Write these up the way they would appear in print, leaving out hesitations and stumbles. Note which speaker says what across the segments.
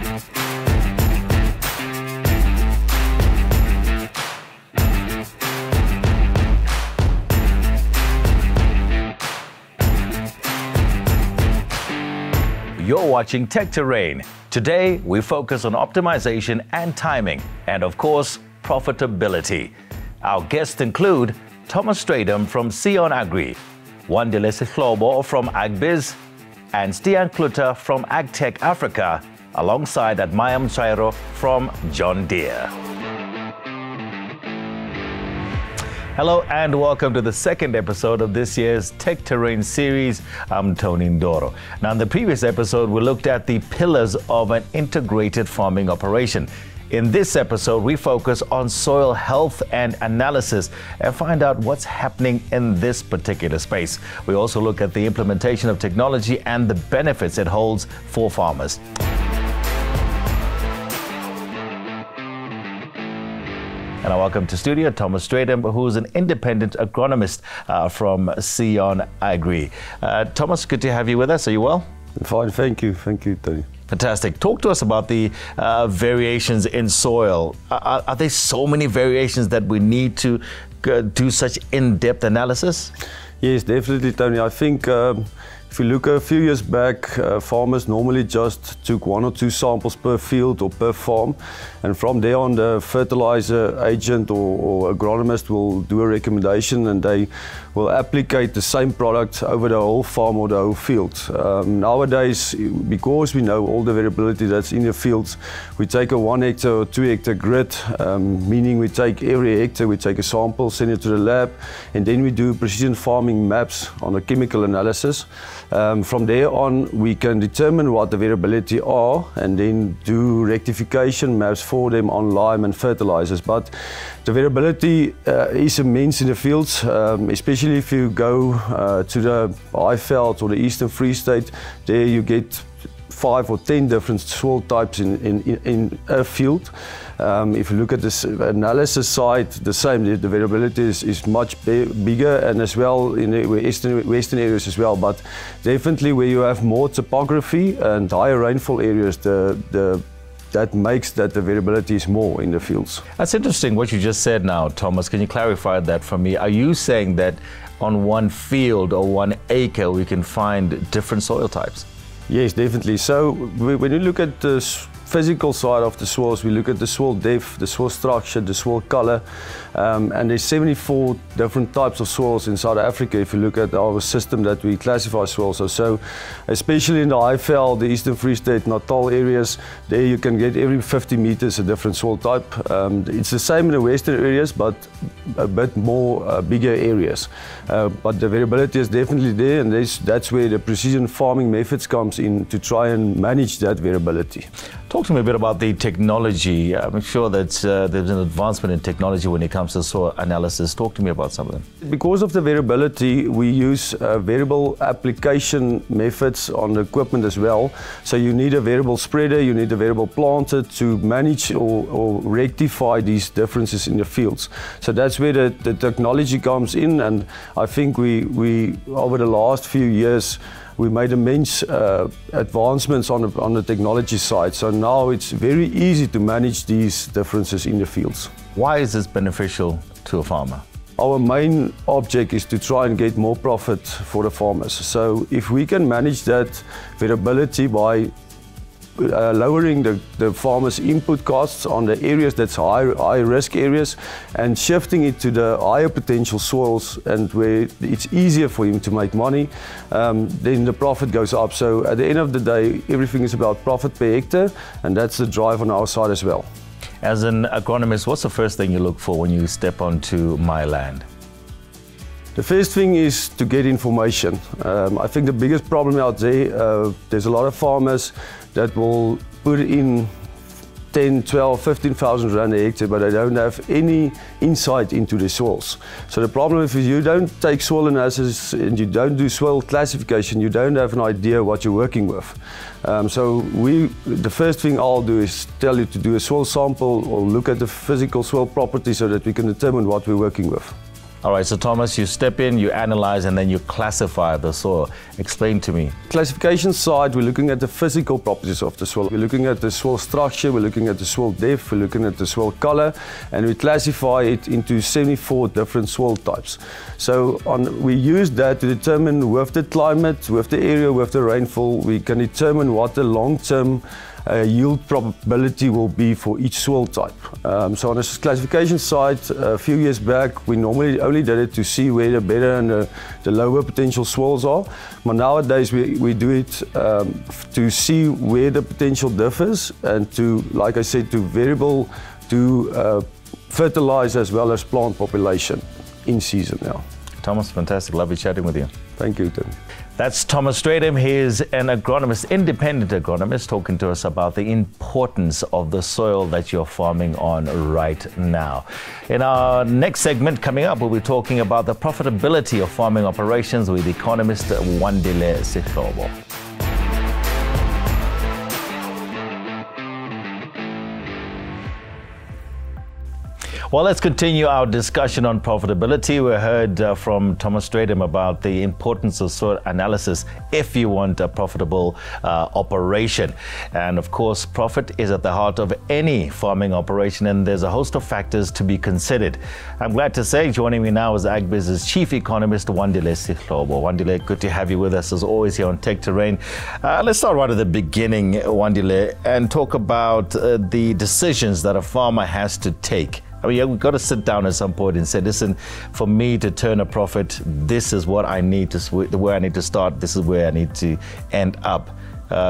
Speaker 1: You're watching Tech Terrain. Today, we focus on optimization and timing, and of course, profitability. Our guests include Thomas Strydom from Sion Agri, Wandile Sihlobo from Agbiz, and Stehan Cloete from AgTech Africa, alongside Admire Mutsvairo from John Deere. Hello and welcome to the second episode of this year's Tech Terrain series. I'm Tony Ndoro. Now, in the previous episode, we looked at the pillars of an integrated farming operation. In this episode, we focus on soil health and analysis and find out what's happening in this particular space. We also look at the implementation of technology and the benefits it holds for farmers. And I welcome to studio Thomas Strydom, who's an independent agronomist from Sion Agri. Thomas, good to have you with us. Are you well?
Speaker 2: Fine, thank you. Thank you, Tony.
Speaker 1: Fantastic. Talk to us about the variations in soil. Are there so many variations that we need to do such in-depth analysis?
Speaker 2: Yes, definitely, Tony. I think if you look a few years back, farmers normally just took 1 or 2 samples per field or per farm, and from there on the fertilizer agent or agronomist will do a recommendation and they will applicate the same product over the whole farm or the whole field. Nowadays, because we know all the variability that's in the fields, we take a 1 hectare or 2 hectare grid, meaning we take every hectare, we take a sample, send it to the lab, and then we do precision farming maps on a chemical analysis. From there on, we can determine what the variability are and then do rectification maps for them on lime and fertilizers. But the variability is immense in the fields, especially if you go to the Highveld or the Eastern Free State. There you get 5 or 10 different soil types in a field. If you look at this analysis side, the same, the variability is much bigger, and as well in the western areas as well, but definitely where you have more topography and higher rainfall areas, that makes that the variability is more in the fields.
Speaker 1: That's interesting what you just said now, Thomas. Can you clarify that for me? Are you saying that on one field or 1 acre we can find different soil types?
Speaker 2: Yes, definitely. So when you look at the physical side of the soils, we look at the soil depth, the soil structure, the soil color, and there's 74 different types of soils in South Africa if you look at our system that we classify soils. So especially in the Highveld, the Eastern Free State, Natal areas, there you can get every 50 meters a different soil type. It's the same in the western areas, but a bit more bigger areas. But the variability is definitely there, and that's where the precision farming methods comes in to try and manage that variability.
Speaker 1: Talk to me a bit about the technology. I'm sure that there's an advancement in technology when it comes to soil analysis. Talk to me about some of them.
Speaker 2: Because of the variability, we use variable application methods on the equipment as well. So you need a variable spreader, you need a variable planter to manage or rectify these differences in the fields. So that's where the technology comes in, and I think we over the last few years, we made immense advancements on the technology side. So now it's very easy to manage these differences in the fields.
Speaker 1: Why is this beneficial to a farmer?
Speaker 2: Our main object is to try and get more profit for the farmers. So if we can manage that variability by lowering the farmers' input costs on the areas that's high risk areas and shifting it to the higher potential soils and where it's easier for him to make money, then the profit goes up. So at the end of the day, everything is about profit per hectare, and that's the drive on our side as well.
Speaker 1: As an agronomist, what's the first thing you look for when you step onto my land?
Speaker 2: The first thing is to get information. I think the biggest problem out there, there's a lot of farmers that will put in 10, 12, 15,000 rand a hectare, but they don't have any insight into the soils. So the problem is if you don't take soil analysis and you don't do soil classification, you don't have an idea what you're working with. So the first thing I'll do is tell you to do a soil sample or look at the physical soil properties so that we can determine what we're working with.
Speaker 1: All right, so Thomas, you step in, you analyze, and then you classify the soil. Explain to me.
Speaker 2: Classification side, we're looking at the physical properties of the soil. We're looking at the soil structure, we're looking at the soil depth, we're looking at the soil color, and we classify it into 74 different soil types. So we use that to determine with the climate, with the area, with the rainfall, we can determine what the long-term yield probability will be for each soil type. So on the classification side, a few years back, we normally only did it to see where the better and the lower potential soils are. But nowadays, we do it to see where the potential differs and to, like I said, to variable, to fertilize as well as plant population in season now.
Speaker 1: Thomas, fantastic. Lovely chatting with you.
Speaker 2: Thank you, Tim.
Speaker 1: That's Thomas Strydom. He is an agronomist, independent agronomist, talking to us about the importance of the soil that you're farming on right now. In our next segment coming up, we'll be talking about the profitability of farming operations with Economist Wandile Sihlobo. Well, let's continue our discussion on profitability. We heard from Thomas Strydom about the importance of soil analysis if you want a profitable operation. And of course, profit is at the heart of any farming operation, and there's a host of factors to be considered. I'm glad to say joining me now is Agbiz's chief economist, Wandile Sihlobo. Wandile, good to have you with us as always here on Tech Terrain. Let's start right at the beginning, Wandile, and talk about the decisions that a farmer has to take. I mean, we've got to sit down at some point and say, listen, for me to turn a profit, this is what I need to, where I need to start, this is where I need to end up.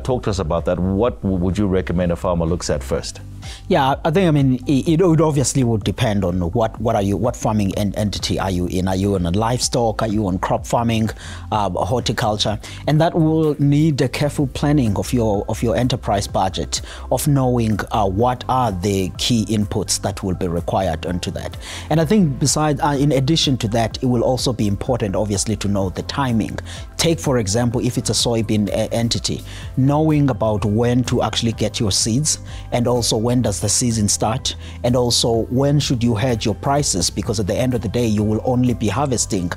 Speaker 1: Talk to us about that. What would you recommend a farmer looks at first?
Speaker 3: Yeah, I think, I mean, it obviously would depend on what farming entity are you in? Are you in a livestock? Are you on crop farming, horticulture? And that will need a careful planning of your enterprise budget, of knowing what are the key inputs that will be required onto that. And I think besides, in addition to that, it will also be important, obviously, to know the timing. Take, for example, if it's a soybean entity, knowing about when to actually get your seeds, and also when does the season start, and also when should you hedge your prices, because at the end of the day you will only be harvesting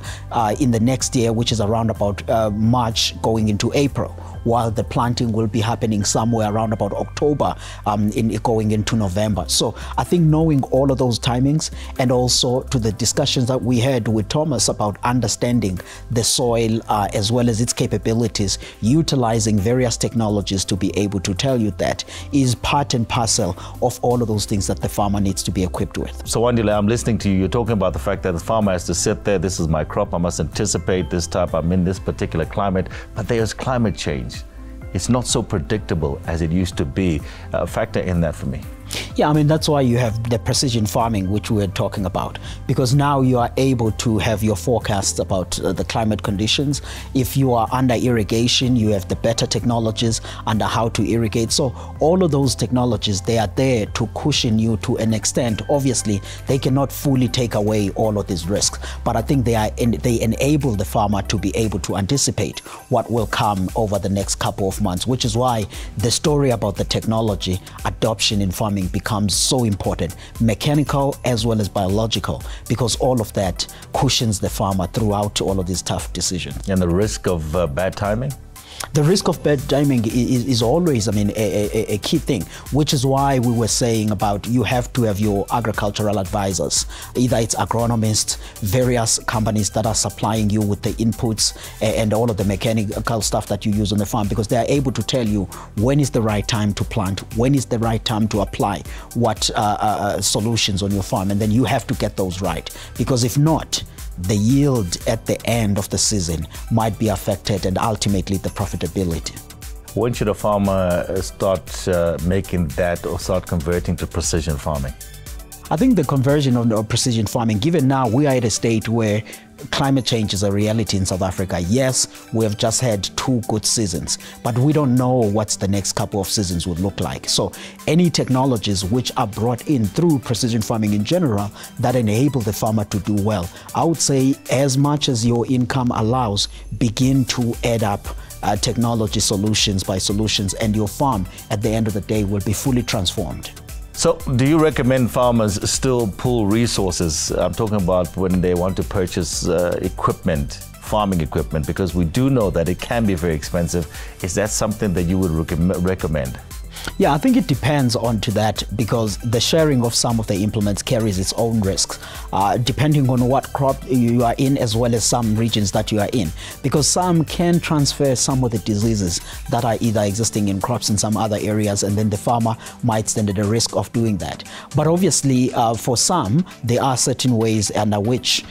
Speaker 3: in the next year, which is around about March going into April, while the planting will be happening somewhere around about October going into November. So I think knowing all of those timings, and also to the discussions that we had with Thomas about understanding the soil as well as its capabilities, utilizing various technologies to be able to tell you that is part and parcel of all of those things that the farmer needs to be equipped with.
Speaker 1: So Wandile, I'm listening to you. You're talking about the fact that the farmer has to sit there. This is my crop. I must anticipate this type. I'm in this particular climate. But there's climate change. It's not so predictable as it used to be. Factor in that for me.
Speaker 3: Yeah, I mean, that's why you have the precision farming, which we're talking about, because now you are able to have your forecasts about the climate conditions. If you are under irrigation, you have the better technologies under how to irrigate. So all of those technologies, they are there to cushion you to an extent. Obviously, they cannot fully take away all of these risks, but I think they enable the farmer to be able to anticipate what will come over the next couple of months, which is why the story about the technology adoption in farming becomes so important, mechanical as well as biological, because all of that cushions the farmer throughout all of these tough decisions.
Speaker 1: And the risk of bad timing?
Speaker 3: The risk of bad timing is always, I mean, a key thing, which is why we were saying about you have to have your agricultural advisors. Either it's agronomists, various companies that are supplying you with the inputs and all of the mechanical stuff that you use on the farm, because they are able to tell you when is the right time to plant, when is the right time to apply what solutions on your farm, and then you have to get those right, because if not, the yield at the end of the season might be affected, and ultimately the profitability.
Speaker 1: When should a farmer start making that or start converting to precision farming?
Speaker 3: I think the conversion of precision farming, given now we are at a state where climate change is a reality in South Africa. Yes, we have just had 2 good seasons, but we don't know what the next couple of seasons would look like. So any technologies which are brought in through precision farming in general that enable the farmer to do well, I would say as much as your income allows, begin to add up technology solutions by solutions, and your farm at the end of the day will be fully transformed.
Speaker 1: So do you recommend farmers still pool resources? I'm talking about when they want to purchase equipment, farming equipment, because we do know that it can be very expensive. Is that something that you would recommend?
Speaker 3: Yeah, I think it depends on to that, because the sharing of some of the implements carries its own risks, depending on what crop you are in, as well as some regions that you are in, because some can transfer some of the diseases that are either existing in crops in some other areas, and then the farmer might stand at the risk of doing that. But obviously, for some, there are certain ways under which,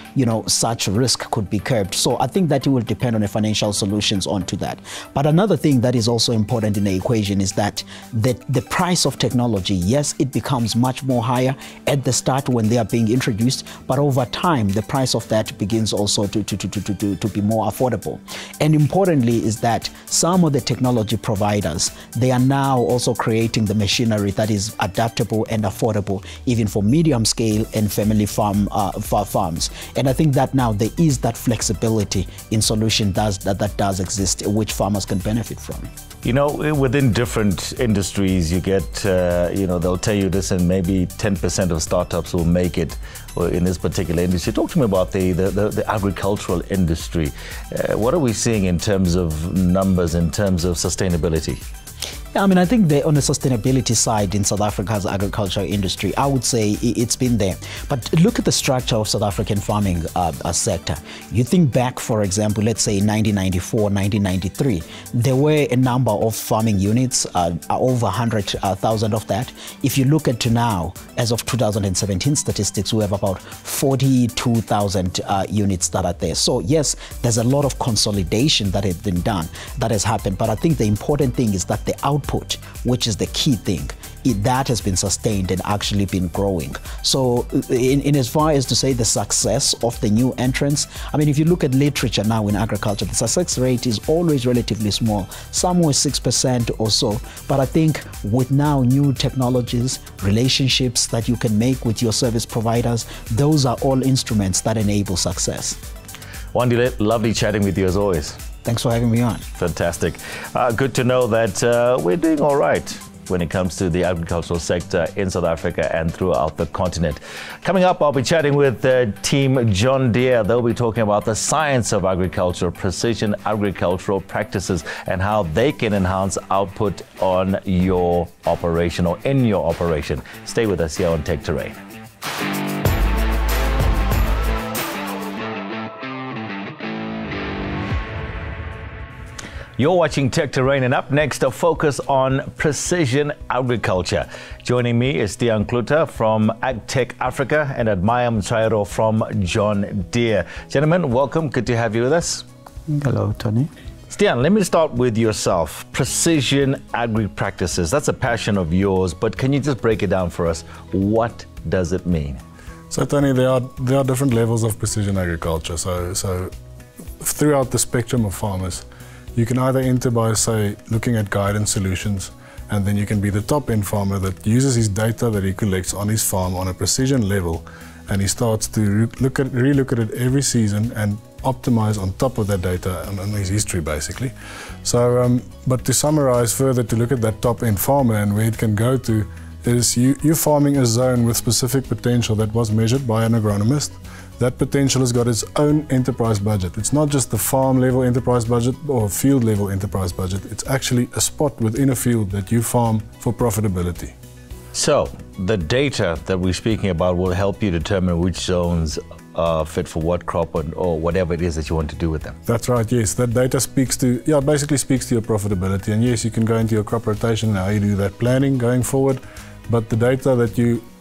Speaker 3: such risk could be curbed. So I think that it will depend on the financial solutions onto that. But another thing that is also important in the equation is that the price of technology, yes, it becomes much more higher at the start when they are being introduced, but over time, the price of that begins also to be more affordable. And importantly is that some of the technology providers, they are now also creating the machinery that is adaptable and affordable, even for medium scale and family farms. And I think that now there is that flexibility in solution that does exist, which farmers can benefit from.
Speaker 1: Within different industries, you get, they'll tell you this, and maybe 10% of startups will make it in this particular industry. Talk to me about the agricultural industry. What are we seeing in terms of numbers, in terms of sustainability?
Speaker 3: I think on the sustainability side in South Africa's agricultural industry, I would say it's been there. But look at the structure of South African farming sector. You think back, for example, let's say 1994, 1993, there were a number of farming units, over 100,000 of that. If you look at now, as of 2017 statistics, we have about 42,000 units that are there. So yes, there's a lot of consolidation that has been done, that has happened. But I think the important thing is that the output, which is the key thing, that has been sustained and actually been growing. So in as far as to say the success of the new entrants, if you look at literature now in agriculture, the success rate is always relatively small, somewhere 6% or so. But I think with now new technologies, relationships that you can make with your service providers, those are all instruments that enable success.
Speaker 1: Wandile, lovely chatting with you as always.
Speaker 3: Thanks for having me on.
Speaker 1: Fantastic. Good to know that we're doing all right when it comes to the agricultural sector in South Africa and throughout the continent. Coming up, I'll be chatting with Team John Deere. They'll be talking about the science of agriculture, precision agricultural practices, and how they can enhance output on your operation or in your operation. Stay with us here on Tech Terrain. You're watching Tech Terrain, and up next, a focus on precision agriculture. Joining me is Stehan Cloete from AgTech Africa and Admire Mutsvairo from John Deere. Gentlemen, welcome. Good to have you with us.
Speaker 4: Hello, Tony.
Speaker 1: Stehan, let me start with yourself. Precision agri practices, that's a passion of yours, but can you just break it down for us? What does it mean?
Speaker 4: So, Tony, there are different levels of precision agriculture. So throughout the spectrum of farmers, you can either enter by, say, looking at guidance solutions, and then you can be the top-end farmer that uses his data that he collects on his farm on a precision level, and he starts to relook at it every season and optimize on top of that data and on his history, basically. So, but to summarize further, to look at that top-end farmer and where it can go to, is you're farming a zone with specific potential that was measured by an agronomist. That potential has got its own enterprise budget. It's not just the farm level enterprise budget or field level enterprise budget. It's actually a spot within a field that you farm for profitability.
Speaker 1: So the data that we're speaking about will help you determine which zones are fit for what crop or whatever it is that you want to do with them.
Speaker 4: That's right, yes. That data basically speaks to your profitability. And yes, you can go into your crop rotation and how you do that planning going forward. But the data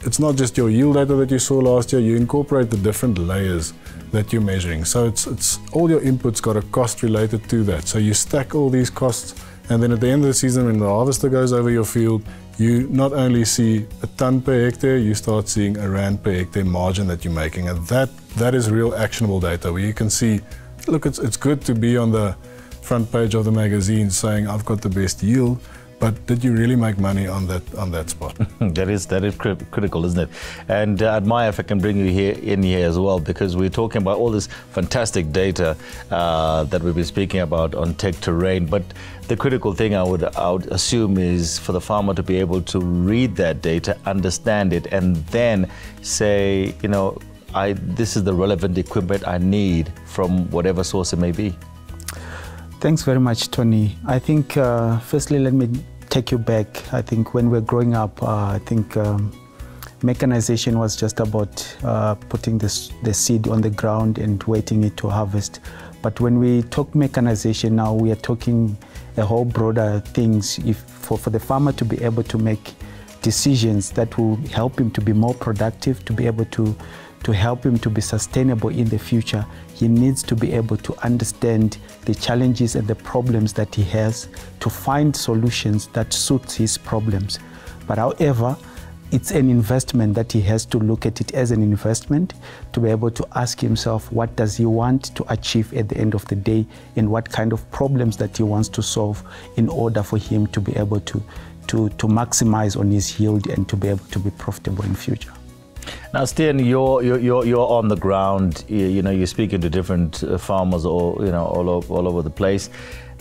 Speaker 4: it's not just your yield data that you saw last year, you incorporate the different layers that you're measuring. So it's all your inputs got a cost related to that. So you stack all these costs, and then at the end of the season, when the harvester goes over your field, you not only see a ton per hectare, you start seeing a rand per hectare margin that you're making. And that is real actionable data where you can see, look, it's good to be on the front page of the magazine saying I've got the best yield, but did you really make money on that spot?
Speaker 1: That is critical, isn't it? And Admire, if I can bring you in here as well, because we're talking about all this fantastic data that we've been speaking about on tech terrain. But the critical thing I would assume is for the farmer to be able to read that data, understand it, and then say, you know, this is the relevant equipment I need from whatever source it may be.
Speaker 5: Thanks very much, Tony. I think, firstly, let me take you back. I think when we were growing up, I think mechanization was just about putting the seed on the ground and waiting it to harvest. But when we talk mechanization now, we are talking a whole broader things. For the farmer to be able to make decisions that will help him to be more productive, to be able to help him to be sustainable in the future, he needs to be able to understand the challenges and the problems that he has, to find solutions that suit his problems. But however, it's an investment that he has to look at it as an investment, to be able to ask himself what does he want to achieve at the end of the day, and what kind of problems that he wants to solve in order for him to be able to maximize on his yield and to be able to be profitable in future.
Speaker 1: Now, Stehan, you're on the ground. You know, you're speaking to different farmers, all over the place.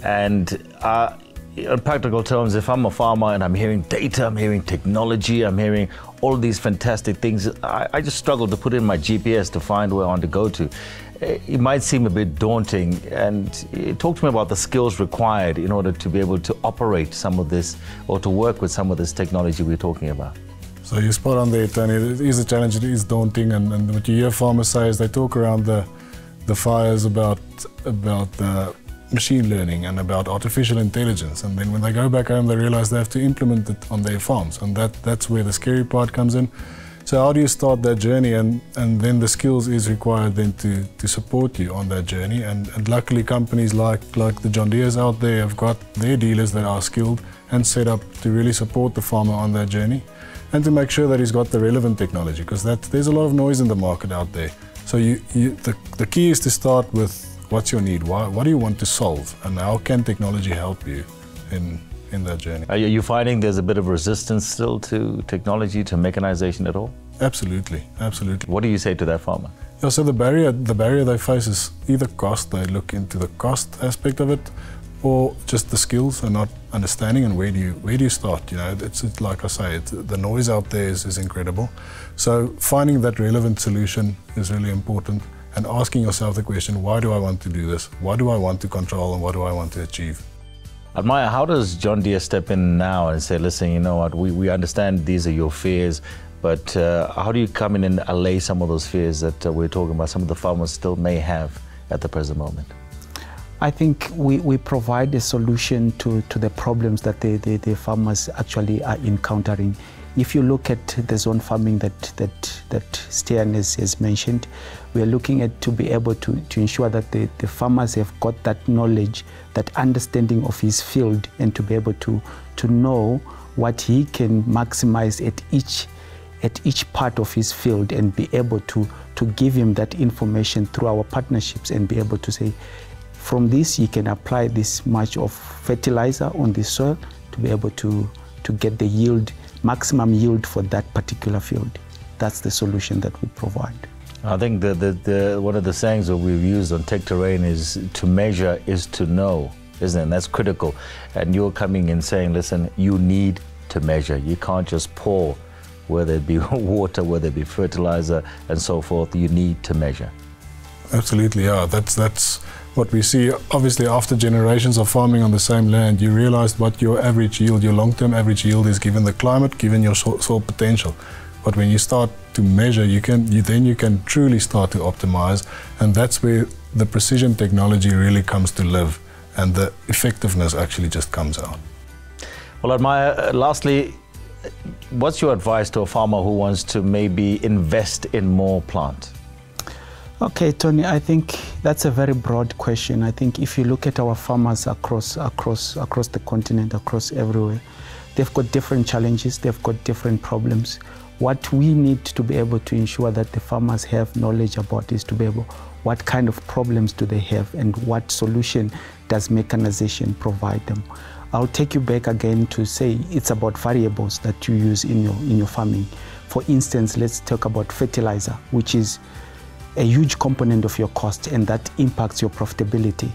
Speaker 1: And in practical terms, if I'm a farmer and I'm hearing data, I'm hearing technology, I'm hearing all these fantastic things, I just struggle to put in my GPS to find where I want to go to. It might seem a bit daunting. And talk to me about the skills required in order to be able to operate some of this or to work with some of this technology we're talking about.
Speaker 4: So you're spot on there, Tony. It is a challenge, it is daunting, and what you hear farmers say is they talk around the fires about machine learning and about artificial intelligence, and then when they go back home they realize they have to implement it on their farms, and that's where the scary part comes in. So how do you start that journey, and then the skills is required then to support you on that journey, and luckily companies like the John Deere's out there have got their dealers that are skilled and set up to really support the farmer on that journey, and to make sure that he's got the relevant technology, because there's a lot of noise in the market out there. So the key is to start with what's your need, what do you want to solve, and how can technology help you in that journey.
Speaker 1: Are you finding there's a bit of resistance still to technology, to mechanization at all?
Speaker 4: Absolutely, absolutely.
Speaker 1: What do you say to that farmer?
Speaker 4: Yeah, so the barrier they face is either cost, they look into the cost aspect of it, or just the skills and not understanding, and where do you start? You know, it's like I say, the noise out there is incredible. So finding that relevant solution is really important, and asking yourself the question, why do I want to do this? What do I want to control, and what do I want to achieve?
Speaker 1: Admire, how does John Deere step in now and say, listen, you know what, we understand these are your fears, but how do you come in and allay some of those fears that we're talking about, some of the farmers still may have at the present moment?
Speaker 5: I think we provide a solution to the problems that the farmers actually are encountering. If you look at the zone farming that Stehan has mentioned, we are looking at to be able to ensure that the farmers have got that knowledge, that understanding of his field, and to be able to know what he can maximize at each part of his field, and be able to give him that information through our partnerships, and be able to say, from this you can apply this much of fertilizer on the soil to be able to get the yield, maximum yield for that particular field. That's the solution that we provide.
Speaker 1: I think one of the sayings that we've used on tech terrain is to measure is to know, isn't it? And that's critical. And you're coming in saying, listen, you need to measure. You can't just pour, whether it be water, whether it be fertilizer, and so forth. You need to measure.
Speaker 4: Absolutely, yeah. That's what we see. Obviously, after generations of farming on the same land, you realize what your average yield, your long-term average yield is, given the climate, given your soil potential. But when you start to measure, then you can truly start to optimize, and that's where the precision technology really comes to live, and the effectiveness actually just comes out.
Speaker 1: Well, Admire, lastly, what's your advice to a farmer who wants to maybe invest in more plant?
Speaker 5: Okay, Tony, I think that's a very broad question. I think if you look at our farmers across the continent, across everywhere, they've got different challenges, they've got different problems. What we need to be able to ensure that the farmers have knowledge about is to be able, what kind of problems do they have, and what solution does mechanization provide them? I'll take you back again to say it's about variables that you use in your farming. For instance, let's talk about fertilizer, which is a huge component of your cost, and that impacts your profitability.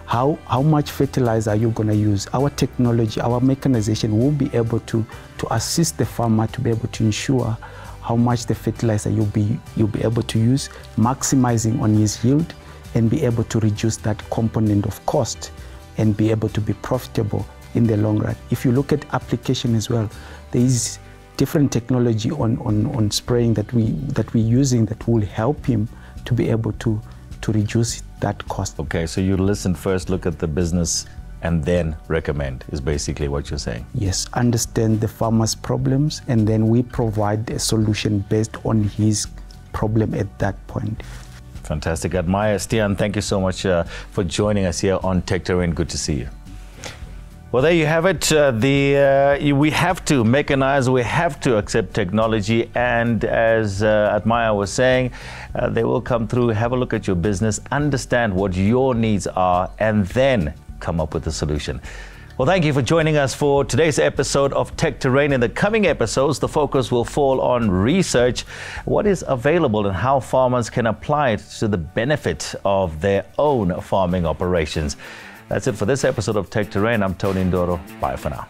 Speaker 5: How much fertilizer are you going to use? Our technology, our mechanization will be able to assist the farmer to be able to ensure how much the fertilizer you'll be able to use, maximizing on his yield, and be able to reduce that component of cost and be able to be profitable in the long run. If you look at application as well, there is different technology on spraying that we're using that will help him to be able to reduce that cost.
Speaker 1: Okay, so you listen first, look at the business, and then recommend, is basically what you're saying.
Speaker 5: Yes, understand the farmer's problems, and then we provide a solution based on his problem at that point.
Speaker 1: Fantastic. Admire. Stehan, thank you so much for joining us here on Tech Terrain. Good to see you. Well, there you have it. We have to mechanize, we have to accept technology, and as Admire was saying, they will come through. Have a look at your business, understand what your needs are, and then come up with a solution. Well, thank you for joining us for today's episode of Tech Terrain. In the coming episodes, the focus will fall on research, what is available and how farmers can apply it to the benefit of their own farming operations. That's it for this episode of Tech Terrain. I'm Tony Ndoro. Bye for now.